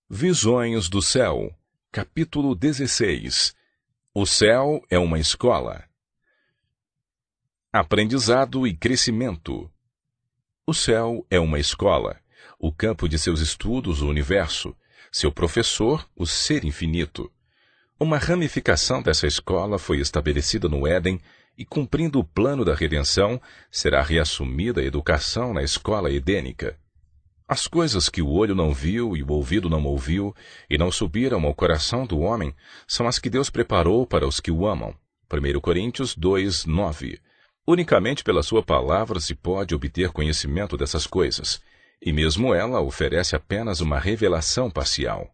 Visões do Céu, capítulo 16. O céu é uma escola. Aprendizado e crescimento. O céu é uma escola, o campo de seus estudos, o universo, seu professor, o ser infinito. Uma ramificação dessa escola foi estabelecida no Éden e, cumprindo o plano da redenção, será reassumida a educação na escola edênica. As coisas que o olho não viu e o ouvido não ouviu e não subiram ao coração do homem são as que Deus preparou para os que o amam. 1 Coríntios 2, 9. Unicamente pela sua palavra se pode obter conhecimento dessas coisas, e mesmo ela oferece apenas uma revelação parcial.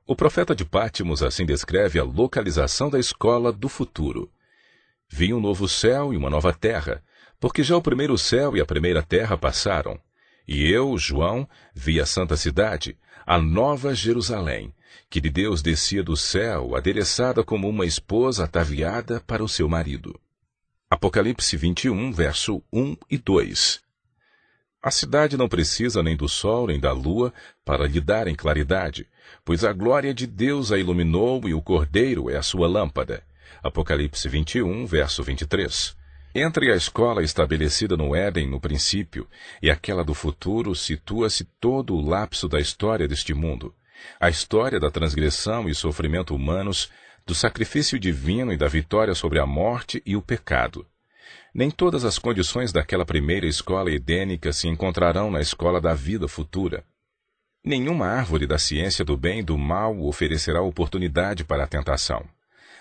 O profeta de Pátimos assim descreve a localização da escola do futuro. Vi um novo céu e uma nova terra, porque já o primeiro céu e a primeira terra passaram. E eu, João, vi a santa cidade, a nova Jerusalém, que de Deus descia do céu, adereçada como uma esposa ataviada para o seu marido. Apocalipse 21, verso 1 e 2. A cidade não precisa nem do sol nem da lua para lhe darem claridade, pois a glória de Deus a iluminou e o Cordeiro é a sua lâmpada. Apocalipse 21, verso 23. Entre a escola estabelecida no Éden no princípio e aquela do futuro situa-se todo o lapso da história deste mundo. A história da transgressão e sofrimento humanos, do sacrifício divino e da vitória sobre a morte e o pecado. Nem todas as condições daquela primeira escola edênica se encontrarão na escola da vida futura. Nenhuma árvore da ciência do bem e do mal oferecerá oportunidade para a tentação.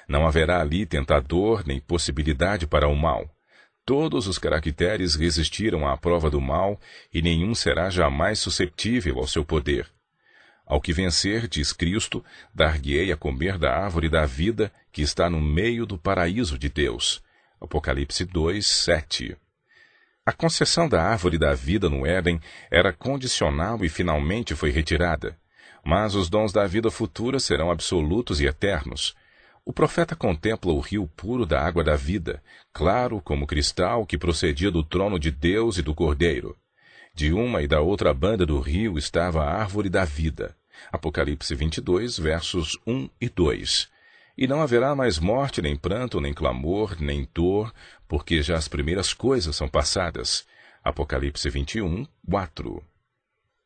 Não haverá ali tentador nem possibilidade para o mal. Todos os caracteres resistiram à prova do mal, e nenhum será jamais susceptível ao seu poder. Ao que vencer, diz Cristo, dar-lhe-ei a comer da árvore da vida que está no meio do paraíso de Deus. Apocalipse 2, 7. A concessão da árvore da vida no Éden era condicional e finalmente foi retirada. Mas os dons da vida futura serão absolutos e eternos. O profeta contempla o rio puro da água da vida, claro como cristal que procedia do trono de Deus e do Cordeiro. De uma e da outra banda do rio estava a árvore da vida. Apocalipse 22, versos 1 e 2. E não haverá mais morte, nem pranto, nem clamor, nem dor, porque já as primeiras coisas são passadas. Apocalipse 21, 4.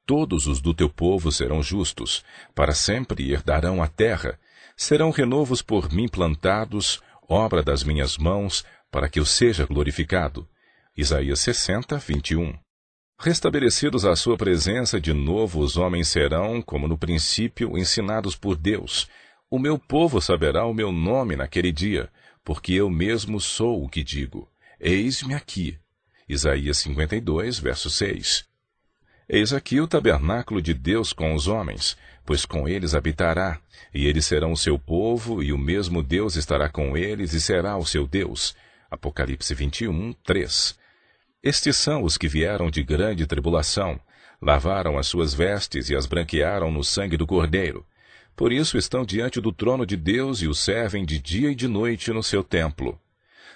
Todos os do teu povo serão justos, para sempre herdarão a terra. Serão renovos por mim plantados, obra das minhas mãos, para que eu seja glorificado. Isaías 60, 21. Restabelecidos à sua presença de novo, os homens serão, como no princípio, ensinados por Deus. O meu povo saberá o meu nome naquele dia, porque eu mesmo sou o que digo. Eis-me aqui. Isaías 52, verso 6. Eis aqui o tabernáculo de Deus com os homens, pois com eles habitará, e eles serão o seu povo, e o mesmo Deus estará com eles e será o seu Deus. Apocalipse 21, 3. Estes são os que vieram de grande tribulação, lavaram as suas vestes e as branquearam no sangue do Cordeiro. Por isso estão diante do trono de Deus e o servem de dia e de noite no seu templo.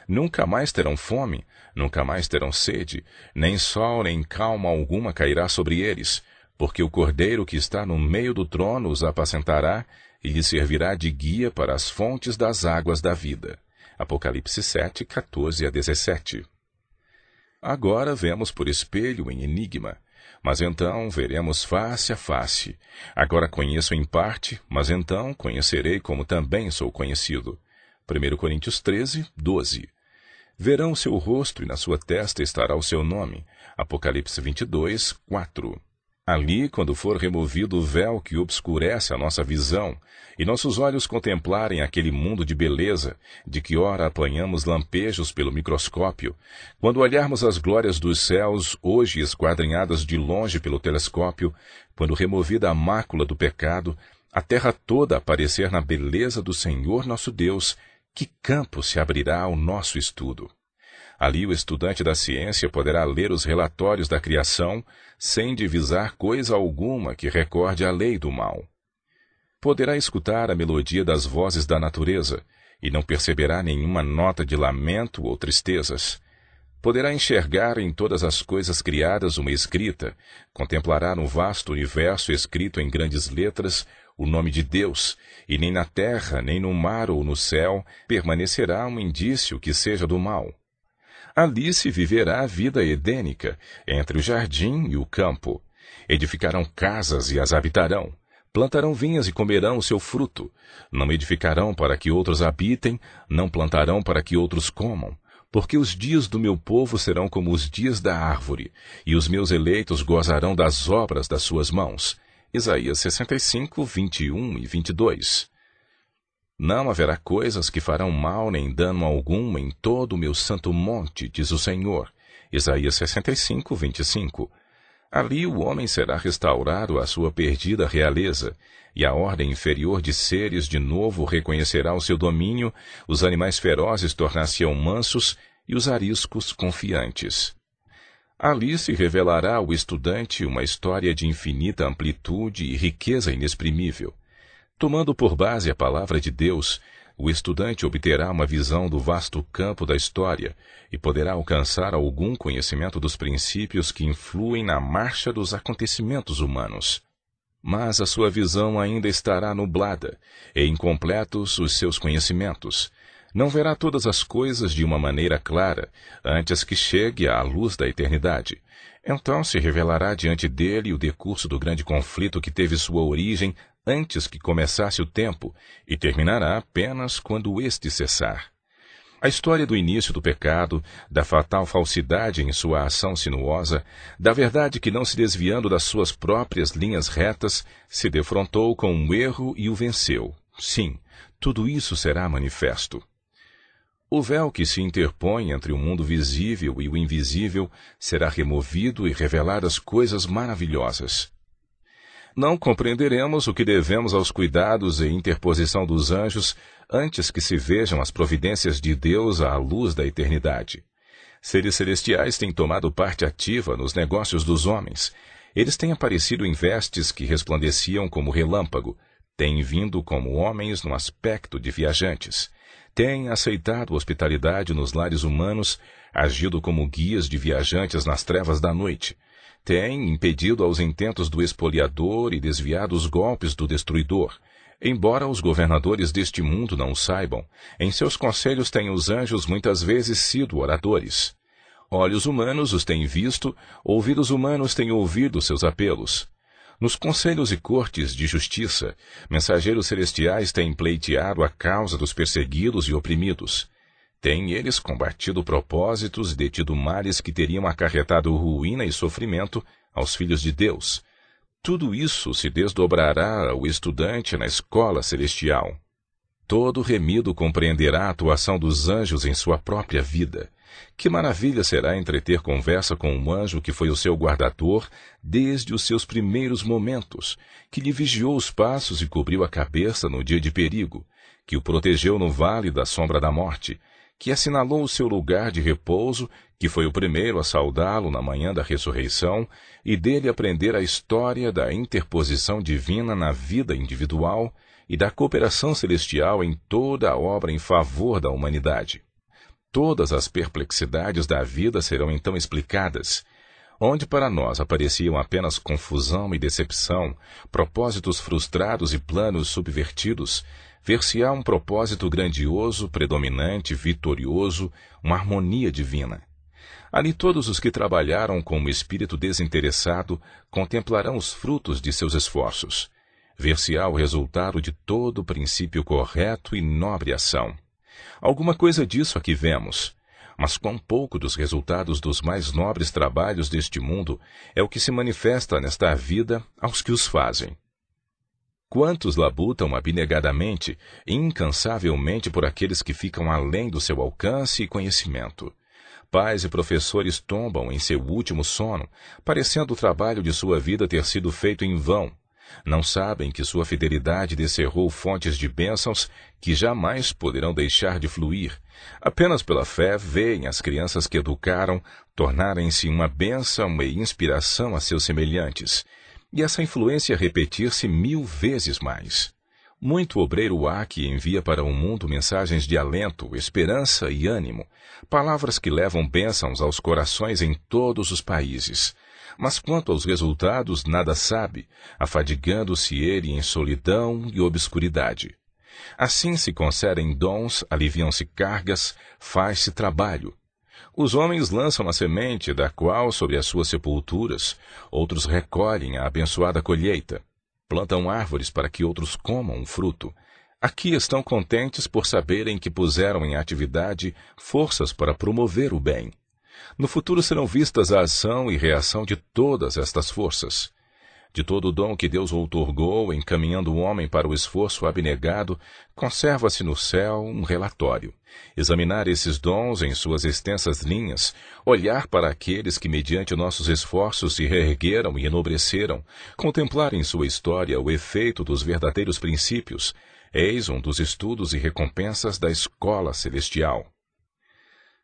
Nunca mais terão fome, nunca mais terão sede, nem sol nem calma alguma cairá sobre eles, porque o Cordeiro que está no meio do trono os apacentará e lhes servirá de guia para as fontes das águas da vida. Apocalipse 7, 14 a 17. Agora vemos por espelho em enigma, mas então veremos face a face. Agora conheço em parte, mas então conhecerei como também sou conhecido. 1 Coríntios 13, 12. Verão o seu rosto e na sua testa estará o seu nome. Apocalipse 22, 4. Ali, quando for removido o véu que obscurece a nossa visão, e nossos olhos contemplarem aquele mundo de beleza, de que ora apanhamos lampejos pelo microscópio, quando olharmos as glórias dos céus, hoje esquadrinhadas de longe pelo telescópio, quando removida a mácula do pecado, a terra toda aparecer na beleza do Senhor nosso Deus, que campo se abrirá ao nosso estudo? Ali o estudante da ciência poderá ler os relatórios da criação sem divisar coisa alguma que recorde a lei do mal. Poderá escutar a melodia das vozes da natureza e não perceberá nenhuma nota de lamento ou tristezas. Poderá enxergar em todas as coisas criadas uma escrita, contemplará no vasto universo escrito em grandes letras o nome de Deus, e nem na terra, nem no mar ou no céu permanecerá um indício que seja do mal. Ali se viverá a vida edênica, entre o jardim e o campo. Edificarão casas e as habitarão. Plantarão vinhas e comerão o seu fruto. Não edificarão para que outros habitem, não plantarão para que outros comam. Porque os dias do meu povo serão como os dias da árvore, e os meus eleitos gozarão das obras das suas mãos. Isaías 65, 21 e 22. Não haverá coisas que farão mal nem dano algum em todo o meu santo monte, diz o Senhor. Isaías 65, 25. Ali o homem será restaurado à sua perdida realeza, e a ordem inferior de seres de novo reconhecerá o seu domínio, os animais ferozes tornar-se-ão mansos e os ariscos confiantes. Ali se revelará ao estudante uma história de infinita amplitude e riqueza inexprimível. Tomando por base a palavra de Deus, o estudante obterá uma visão do vasto campo da história e poderá alcançar algum conhecimento dos princípios que influem na marcha dos acontecimentos humanos. Mas a sua visão ainda estará nublada, e incompletos os seus conhecimentos. Não verá todas as coisas de uma maneira clara, antes que chegue à luz da eternidade. Então se revelará diante dele o decurso do grande conflito que teve sua origem antes que começasse o tempo, e terminará apenas quando este cessar. A história do início do pecado, da fatal falsidade em sua ação sinuosa, da verdade que, não se desviando das suas próprias linhas retas, se defrontou com um erro e o venceu. Sim, tudo isso será manifesto. O véu que se interpõe entre o mundo visível e o invisível será removido e reveladas coisas maravilhosas. Não compreenderemos o que devemos aos cuidados e interposição dos anjos antes que se vejam as providências de Deus à luz da eternidade. Seres celestiais têm tomado parte ativa nos negócios dos homens. Eles têm aparecido em vestes que resplandeciam como relâmpago, têm vindo como homens no aspecto de viajantes, têm aceitado hospitalidade nos lares humanos, agido como guias de viajantes nas trevas da noite, têm impedido aos intentos do espoliador e desviado os golpes do destruidor. Embora os governadores deste mundo não o saibam, em seus conselhos têm os anjos muitas vezes sido oradores. Olhos humanos os têm visto, ouvidos humanos têm ouvido seus apelos. Nos conselhos e cortes de justiça, mensageiros celestiais têm pleiteado a causa dos perseguidos e oprimidos. Têm eles combatido propósitos e detido males que teriam acarretado ruína e sofrimento aos filhos de Deus. Tudo isso se desdobrará ao estudante na escola celestial. Todo remido compreenderá a atuação dos anjos em sua própria vida. Que maravilha será entreter conversa com um anjo que foi o seu guardador desde os seus primeiros momentos, que lhe vigiou os passos e cobriu a cabeça no dia de perigo, que o protegeu no vale da sombra da morte, que assinalou o seu lugar de repouso, que foi o primeiro a saudá-lo na manhã da ressurreição, e dele aprender a história da interposição divina na vida individual e da cooperação celestial em toda a obra em favor da humanidade. Todas as perplexidades da vida serão então explicadas. Onde para nós apareciam apenas confusão e decepção, propósitos frustrados e planos subvertidos, ver-se-á um propósito grandioso, predominante, vitorioso, uma harmonia divina. Ali todos os que trabalharam com um espírito desinteressado contemplarão os frutos de seus esforços. Ver-se-á o resultado de todo o princípio correto e nobre ação. Alguma coisa disso aqui vemos, mas quão pouco dos resultados dos mais nobres trabalhos deste mundo é o que se manifesta nesta vida aos que os fazem. Quantos labutam abnegadamente e incansavelmente por aqueles que ficam além do seu alcance e conhecimento. Pais e professores tombam em seu último sono, parecendo o trabalho de sua vida ter sido feito em vão. Não sabem que sua fidelidade descerrou fontes de bênçãos que jamais poderão deixar de fluir. Apenas pela fé veem as crianças que educaram tornarem-se uma bênção e inspiração a seus semelhantes, e essa influência repetir-se 1000 vezes mais. Muito obreiro há que envia para o mundo mensagens de alento, esperança e ânimo, palavras que levam bênçãos aos corações em todos os países. mas quanto aos resultados nada sabe, afadigando-se ele em solidão e obscuridade. Assim se concedem dons, aliviam-se cargas, faz-se trabalho. Os homens lançam a semente, da qual, sobre as suas sepulturas, outros recolhem a abençoada colheita. Plantam árvores para que outros comam o fruto. Aqui estão contentes por saberem que puseram em atividade forças para promover o bem. No futuro serão vistas a ação e reação de todas estas forças. De todo o dom que Deus outorgou, encaminhando o homem para o esforço abnegado, conserva-se no céu um relatório. Examinar esses dons em suas extensas linhas, olhar para aqueles que, mediante nossos esforços, se reergueram e enobreceram, contemplar em sua história o efeito dos verdadeiros princípios, eis um dos estudos e recompensas da escola celestial.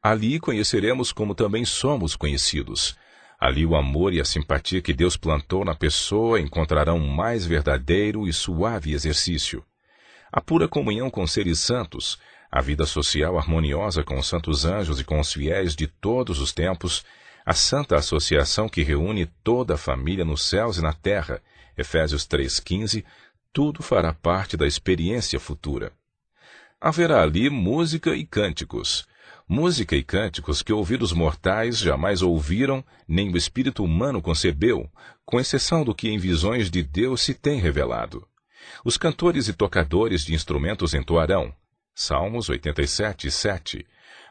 Ali conheceremos como também somos conhecidos. Ali o amor e a simpatia que Deus plantou na pessoa encontrarão um mais verdadeiro e suave exercício. A pura comunhão com seres santos, a vida social harmoniosa com os santos anjos e com os fiéis de todos os tempos, a santa associação que reúne toda a família nos céus e na terra, Efésios 3,15, tudo fará parte da experiência futura. Haverá ali música e cânticos. Música e cânticos que ouvidos mortais jamais ouviram, nem o espírito humano concebeu, com exceção do que em visões de Deus se tem revelado. Os cantores e tocadores de instrumentos entoarão, Salmos 87:7,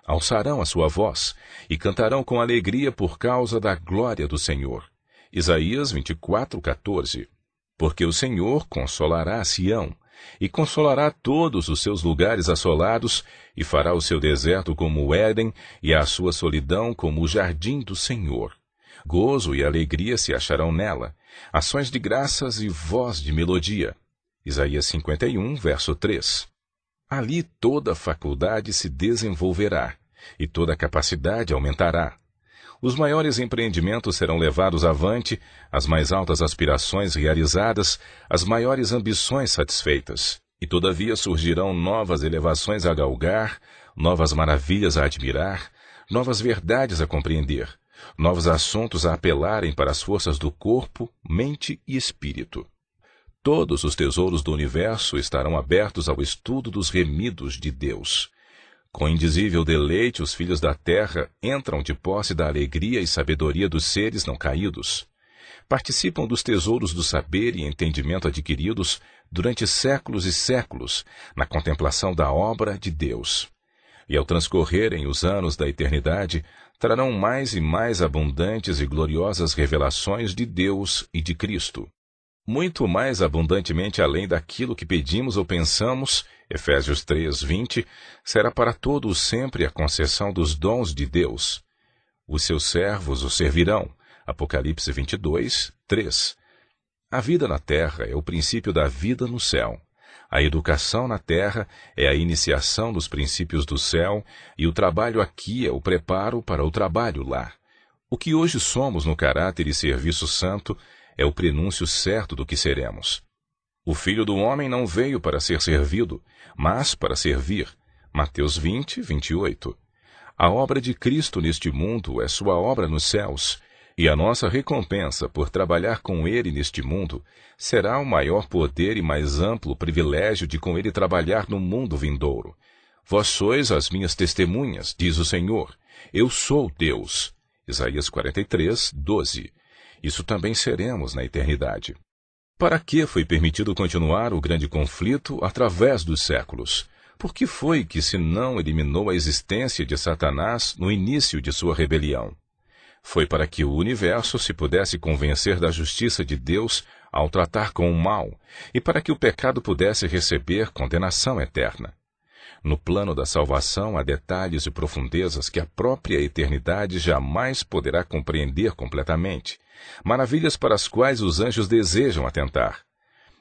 alçarão a sua voz e cantarão com alegria por causa da glória do Senhor. Isaías 24:14, porque o Senhor consolará Sião, e consolará todos os seus lugares assolados, e fará o seu deserto como o Éden, e a sua solidão como o jardim do Senhor. Gozo e alegria se acharão nela, ações de graças e voz de melodia. Isaías 51, verso 3. Ali toda a faculdade se desenvolverá, e toda a capacidade aumentará. Os maiores empreendimentos serão levados avante, as mais altas aspirações realizadas, as maiores ambições satisfeitas. E todavia surgirão novas elevações a galgar, novas maravilhas a admirar, novas verdades a compreender, novos assuntos a apelarem para as forças do corpo, mente e espírito. Todos os tesouros do universo estarão abertos ao estudo dos remidos de Deus. Com indizível deleite, os filhos da terra entram de posse da alegria e sabedoria dos seres não caídos. Participam dos tesouros do saber e entendimento adquiridos durante séculos e séculos, na contemplação da obra de Deus. E ao transcorrerem os anos da eternidade, trarão mais e mais abundantes e gloriosas revelações de Deus e de Cristo. Muito mais abundantemente além daquilo que pedimos ou pensamos, Efésios 3:20, será para todos sempre a concessão dos dons de Deus. Os seus servos o servirão, Apocalipse 22:3. A vida na terra é o princípio da vida no céu. A educação na terra é a iniciação dos princípios do céu, e o trabalho aqui é o preparo para o trabalho lá. O que hoje somos no caráter e serviço santo é o prenúncio certo do que seremos. O Filho do Homem não veio para ser servido, mas para servir. Mateus 20:28. A obra de Cristo neste mundo é sua obra nos céus, e a nossa recompensa por trabalhar com Ele neste mundo será o maior poder e mais amplo privilégio de com Ele trabalhar no mundo vindouro. Vós sois as minhas testemunhas, diz o Senhor. Eu sou Deus. Isaías 43:12. Isso também seremos na eternidade. Para que foi permitido continuar o grande conflito através dos séculos? Por que foi que se não eliminou a existência de Satanás no início de sua rebelião? Foi para que o universo se pudesse convencer da justiça de Deus ao tratar com o mal, e para que o pecado pudesse receber condenação eterna. No plano da salvação há detalhes e profundezas que a própria eternidade jamais poderá compreender completamente, maravilhas para as quais os anjos desejam atentar.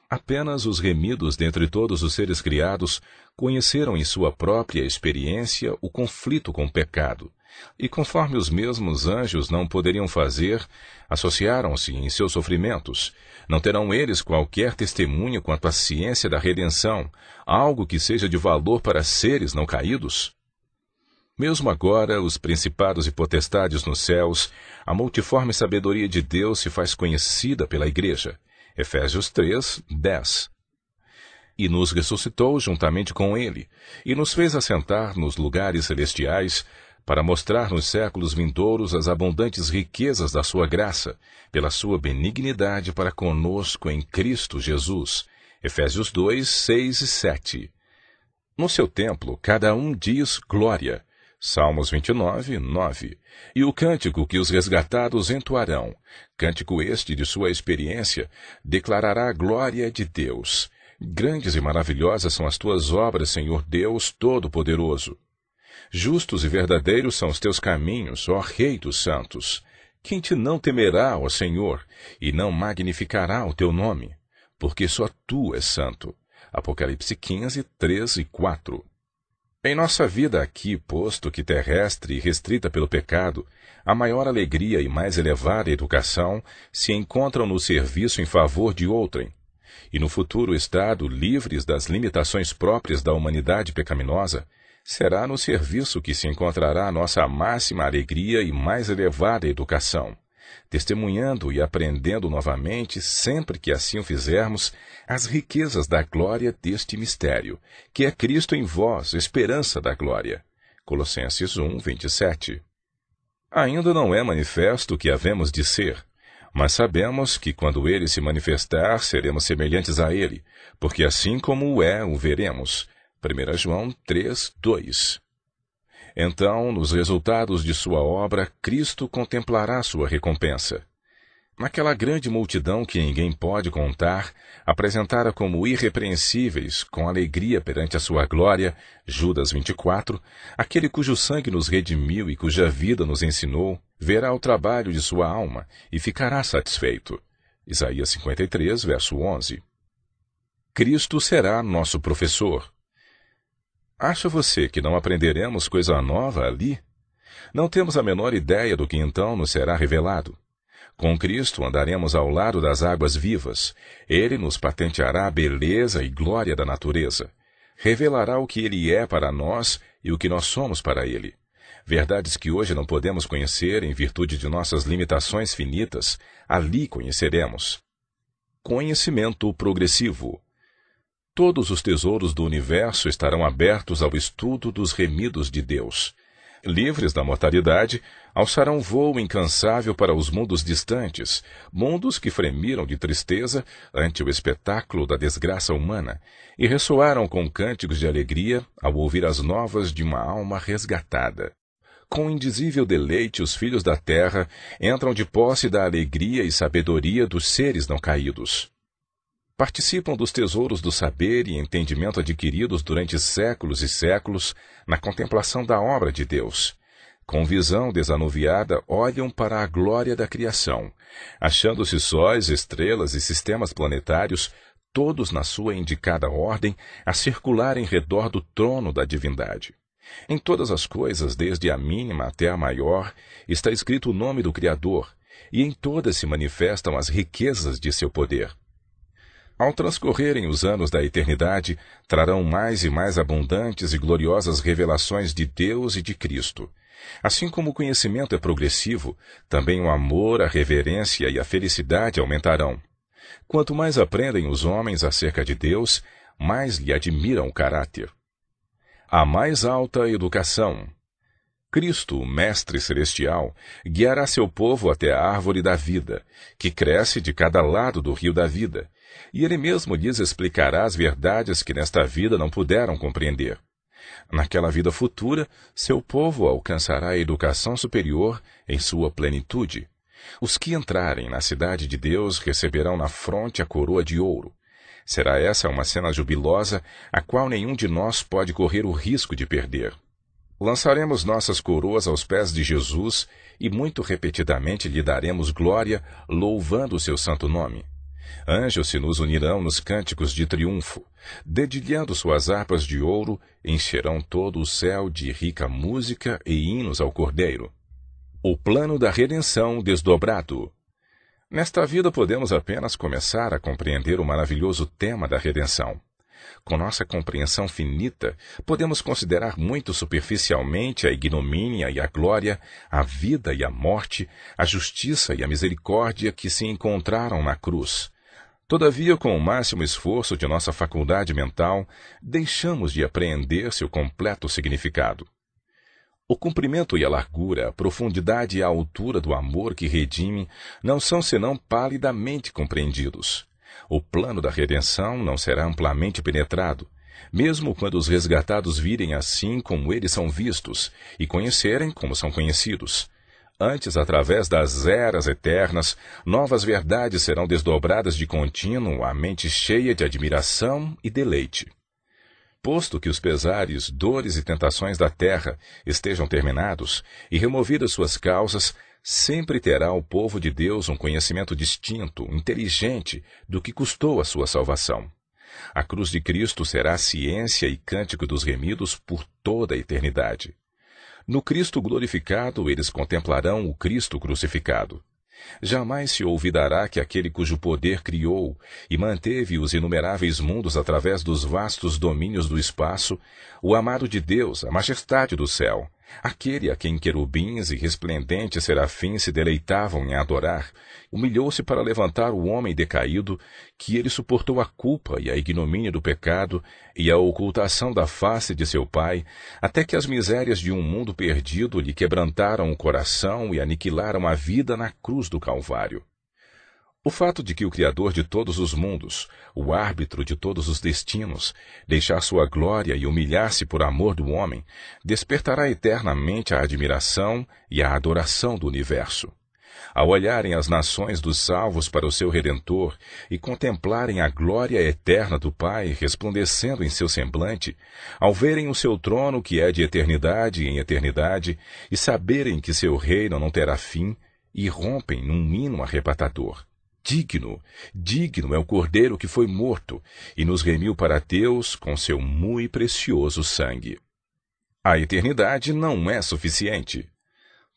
Apenas os remidos dentre todos os seres criados conheceram em sua própria experiência o conflito com o pecado, e conforme os mesmos anjos não poderiam fazer, associaram-se em seus sofrimentos. Não terão eles qualquer testemunho quanto à ciência da redenção, algo que seja de valor para seres não caídos? Mesmo agora, os principados e potestades nos céus, a multiforme sabedoria de Deus se faz conhecida pela Igreja. Efésios 3, 10. E nos ressuscitou juntamente com Ele, e nos fez assentar nos lugares celestiais, para mostrar nos séculos vindouros as abundantes riquezas da sua graça, pela sua benignidade para conosco em Cristo Jesus. Efésios 2, 6 e 7. No seu templo, cada um diz glória. Salmos 29, 9. E o cântico que os resgatados entoarão, cântico este de sua experiência, declarará a glória de Deus. Grandes e maravilhosas são as tuas obras, Senhor Deus Todo-Poderoso. Justos e verdadeiros são os teus caminhos, ó Rei dos santos. Quem te não temerá, ó Senhor, e não magnificará o teu nome? Porque só tu és santo. Apocalipse 15, 3 e 4. Em nossa vida aqui, posto que terrestre e restrita pelo pecado, a maior alegria e mais elevada educação se encontram no serviço em favor de outrem. E no futuro estado, livres das limitações próprias da humanidade pecaminosa, será no serviço que se encontrará a nossa máxima alegria e mais elevada educação, testemunhando e aprendendo novamente, sempre que assim o fizermos, as riquezas da glória deste mistério, que é Cristo em vós, esperança da glória. Colossenses 1, 27. Ainda não é manifesto o que havemos de ser, mas sabemos que quando ele se manifestar, seremos semelhantes a ele, porque assim como o é, o veremos. 1 João 3, 2. Então, nos resultados de sua obra, Cristo contemplará sua recompensa. Naquela grande multidão que ninguém pode contar, apresentada como irrepreensíveis, com alegria perante a sua glória, Judas 24, aquele cujo sangue nos redimiu e cuja vida nos ensinou, verá o trabalho de sua alma e ficará satisfeito. Isaías 53, verso 11. Cristo será nosso professor. Acha você que não aprenderemos coisa nova ali? Não temos a menor ideia do que então nos será revelado. Com Cristo andaremos ao lado das águas vivas. Ele nos patenteará a beleza e glória da natureza. Revelará o que Ele é para nós e o que nós somos para Ele. Verdades que hoje não podemos conhecer em virtude de nossas limitações finitas, ali conheceremos. Conhecimento progressivo. Todos os tesouros do universo estarão abertos ao estudo dos remidos de Deus. Livres da mortalidade, alçarão voo incansável para os mundos distantes, mundos que fremiram de tristeza ante o espetáculo da desgraça humana, e ressoaram com cânticos de alegria ao ouvir as novas de uma alma resgatada. Com indizível deleite, os filhos da terra entram de posse da alegria e sabedoria dos seres não caídos. Participam dos tesouros do saber e entendimento adquiridos durante séculos e séculos na contemplação da obra de Deus. Com visão desanuviada, olham para a glória da criação, achando-se sóis, estrelas e sistemas planetários, todos na sua indicada ordem, a circular em redor do trono da divindade. Em todas as coisas, desde a mínima até a maior, está escrito o nome do Criador, e em todas se manifestam as riquezas de seu poder. Ao transcorrerem os anos da eternidade, trarão mais e mais abundantes e gloriosas revelações de Deus e de Cristo. Assim como o conhecimento é progressivo, também o amor, a reverência e a felicidade aumentarão. Quanto mais aprendem os homens acerca de Deus, mais lhe admiram o caráter. A mais alta educação. Cristo, Mestre Celestial, guiará seu povo até a árvore da vida, que cresce de cada lado do rio da vida, e ele mesmo lhes explicará as verdades que nesta vida não puderam compreender. Naquela vida futura, seu povo alcançará a educação superior em sua plenitude. Os que entrarem na cidade de Deus receberão na fronte a coroa de ouro. Será essa uma cena jubilosa, a qual nenhum de nós pode correr o risco de perder. Lançaremos nossas coroas aos pés de Jesus e muito repetidamente lhe daremos glória, louvando o seu santo nome. Anjos se nos unirão nos cânticos de triunfo. Dedilhando suas harpas de ouro, encherão todo o céu de rica música e hinos ao Cordeiro. O plano da redenção desdobrado. Nesta vida podemos apenas começar a compreender o maravilhoso tema da redenção. Com nossa compreensão finita, podemos considerar muito superficialmente a ignomínia e a glória, a vida e a morte, a justiça e a misericórdia que se encontraram na cruz. Todavia, com o máximo esforço de nossa faculdade mental, deixamos de apreender seu completo significado. O comprimento e a largura, a profundidade e a altura do amor que redime não são senão palidamente compreendidos. O plano da redenção não será amplamente penetrado, mesmo quando os resgatados virem assim como eles são vistos e conhecerem como são conhecidos. Antes, através das eras eternas, novas verdades serão desdobradas de contínuo à mente cheia de admiração e deleite. Posto que os pesares, dores e tentações da terra estejam terminados e removidas suas causas, sempre terá o povo de Deus um conhecimento distinto, inteligente, do que custou a sua salvação. A cruz de Cristo será a ciência e cântico dos remidos por toda a eternidade. No Cristo glorificado, eles contemplarão o Cristo crucificado. Jamais se olvidará que aquele cujo poder criou e manteve os inumeráveis mundos através dos vastos domínios do espaço, o amado de Deus, a majestade do céu, aquele a quem querubins e resplendentes serafins se deleitavam em adorar, humilhou-se para levantar o homem decaído, que ele suportou a culpa e a ignomínia do pecado e a ocultação da face de seu Pai, até que as misérias de um mundo perdido lhe quebrantaram o coração e aniquilaram a vida na cruz do Calvário. O fato de que o Criador de todos os mundos, o árbitro de todos os destinos, deixar sua glória e humilhar-se por amor do homem, despertará eternamente a admiração e a adoração do universo. Ao olharem as nações dos salvos para o seu Redentor e contemplarem a glória eterna do Pai resplandecendo em seu semblante, ao verem o seu trono que é de eternidade em eternidade e saberem que seu reino não terá fim, irrompem num hino arrebatador. Digno, digno é o Cordeiro que foi morto e nos remiu para Deus com seu muito precioso sangue. A eternidade não é suficiente.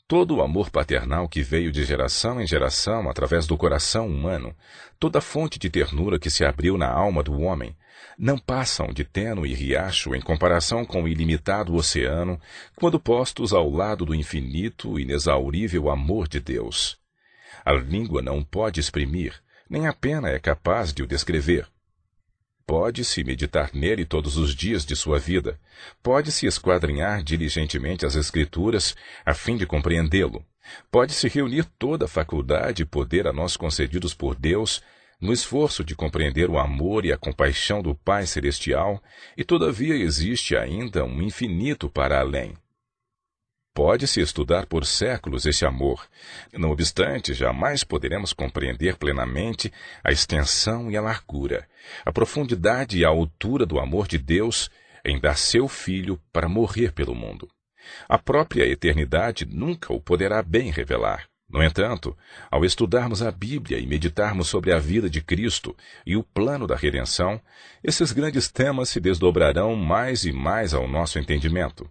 Todo o amor paternal que veio de geração em geração através do coração humano, toda fonte de ternura que se abriu na alma do homem, não passam de tênue riacho em comparação com o ilimitado oceano, quando postos ao lado do infinito e inexaurível amor de Deus. A língua não pode exprimir, nem a pena é capaz de o descrever. Pode-se meditar nele todos os dias de sua vida, pode-se esquadrinhar diligentemente as Escrituras, a fim de compreendê-lo, pode-se reunir toda a faculdade e poder a nós concedidos por Deus, no esforço de compreender o amor e a compaixão do Pai Celestial, e todavia existe ainda um infinito para além. Pode-se estudar por séculos esse amor. Não obstante, jamais poderemos compreender plenamente a extensão e a largura, a profundidade e a altura do amor de Deus em dar seu Filho para morrer pelo mundo. A própria eternidade nunca o poderá bem revelar. No entanto, ao estudarmos a Bíblia e meditarmos sobre a vida de Cristo e o plano da redenção, esses grandes temas se desdobrarão mais e mais ao nosso entendimento.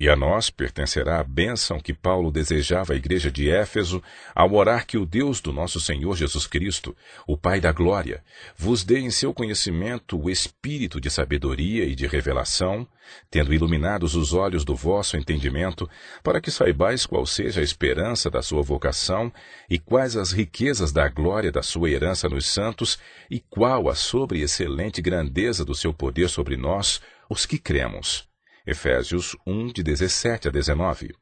E a nós pertencerá a bênção que Paulo desejava à igreja de Éfeso ao orar que o Deus do nosso Senhor Jesus Cristo, o Pai da Glória, vos dê em seu conhecimento o espírito de sabedoria e de revelação, tendo iluminados os olhos do vosso entendimento, para que saibais qual seja a esperança da sua vocação e quais as riquezas da glória da sua herança nos santos e qual a sobreexcelente grandeza do seu poder sobre nós, os que cremos. Efésios 1, de 17 a 19.